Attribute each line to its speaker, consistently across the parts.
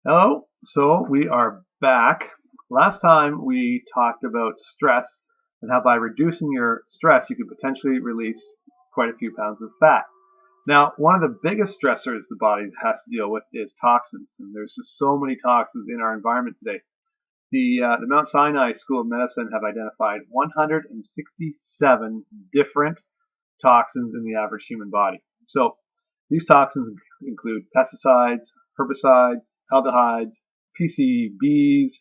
Speaker 1: Hello, so we are back. Last time we talked about stress and how by reducing your stress you could potentially release quite a few pounds of fat. Now, one of the biggest stressors the body has to deal with is toxins, and there's just so many toxins in our environment today. The Mount Sinai School of Medicine have identified 167 different toxins in the average human body. So these toxins include pesticides, herbicides, aldehydes, PCBs,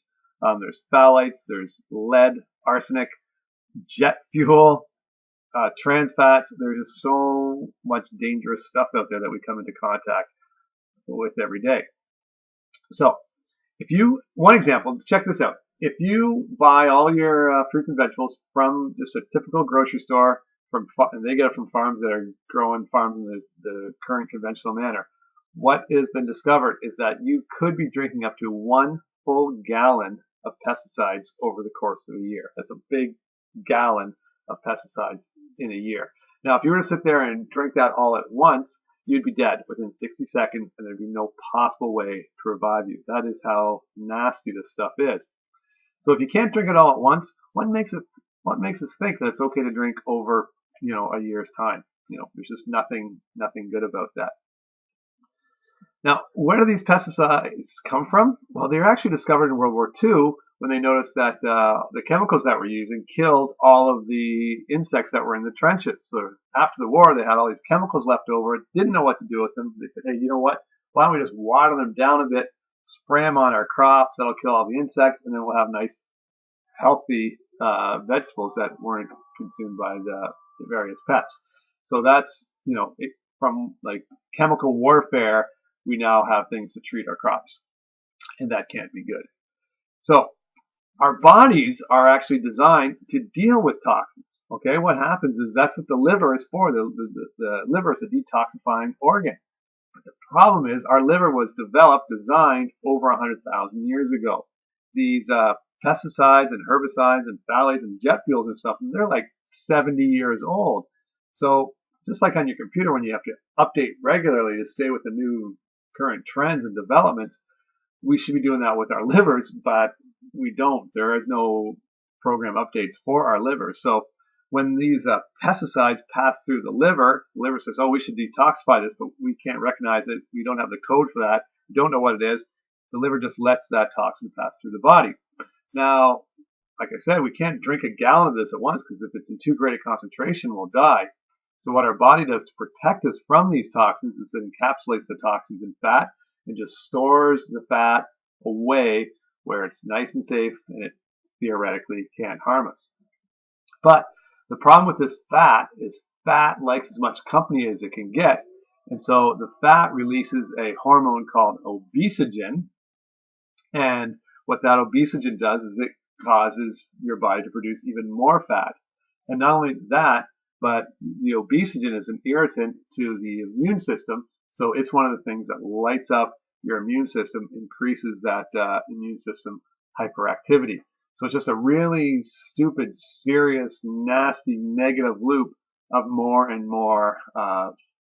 Speaker 1: there's phthalates, there's lead, arsenic, jet fuel, trans fats. There's just so much dangerous stuff out there that we come into contact with every day. So one example, check this out. If you buy all your fruits and vegetables from just a typical grocery store, and they get it from farms that are growing farms in the current conventional manner, what has been discovered is that you could be drinking up to 1 full gallon of pesticides over the course of a year. That's a big gallon of pesticides in a year. Now, if you were to sit there and drink that all at once, you'd be dead within 60 seconds and there'd be no possible way to revive you. That is how nasty this stuff is. So if you can't drink it all at once, what makes us think that it's okay to drink over, a year's time? There's just nothing good about that. Now, where do these pesticides come from? Well, they were actually discovered in World War II when they noticed that the chemicals that we're using killed all of the insects that were in the trenches. So after the war, they had all these chemicals left over, didn't know what to do with them. They said, hey, you know what? Why don't we just water them down a bit, spray them on our crops, that'll kill all the insects, and then we'll have nice, healthy vegetables that weren't consumed by the various pests. So that's, from like chemical warfare, we now have things to treat our crops, and that can't be good. So our bodies are actually designed to deal with toxins. Okay, what happens is that's what the liver is for. The liver is a detoxifying organ. But the problem is our liver was designed over 100,000 years ago. These pesticides and herbicides and phthalates and jet fuels and stuff, they're like 70 years old. So just like on your computer when you have to update regularly to stay with the new current trends and developments, we should be doing that with our livers, but we don't. There is no program updates for our liver. So when these pesticides pass through the liver says, oh, we should detoxify this, but we can't recognize it. We don't have the code for that. We don't know what it is. The liver just lets that toxin pass through the body. Now, like I said, we can't drink a gallon of this at once because if it's in too great a concentration, we'll die. So what our body does to protect us from these toxins is it encapsulates the toxins in fat and just stores the fat away where it's nice and safe and it theoretically can't harm us. But the problem with this fat is fat likes as much company as it can get. And so the fat releases a hormone called obesogen. And what that obesogen does is it causes your body to produce even more fat. And not only that, but the obesogen is an irritant to the immune system. So it's one of the things that lights up your immune system, increases that immune system hyperactivity. So it's just a really stupid, serious, nasty, negative loop of more and more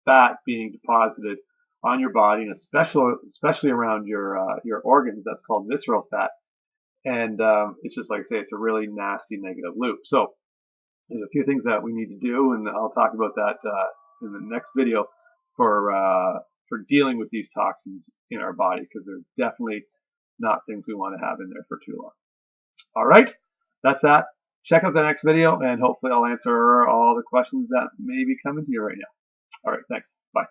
Speaker 1: fat being deposited on your body, and especially around your organs. That's called visceral fat. And it's just like I say, it's a really nasty negative loop. So there's a few things that we need to do, and I'll talk about that in the next video for dealing with these toxins in our body, because they're definitely not things we want to have in there for too long. All right, that's that. Check out the next video, and hopefully I'll answer all the questions that may be coming to you right now. All right, thanks. Bye.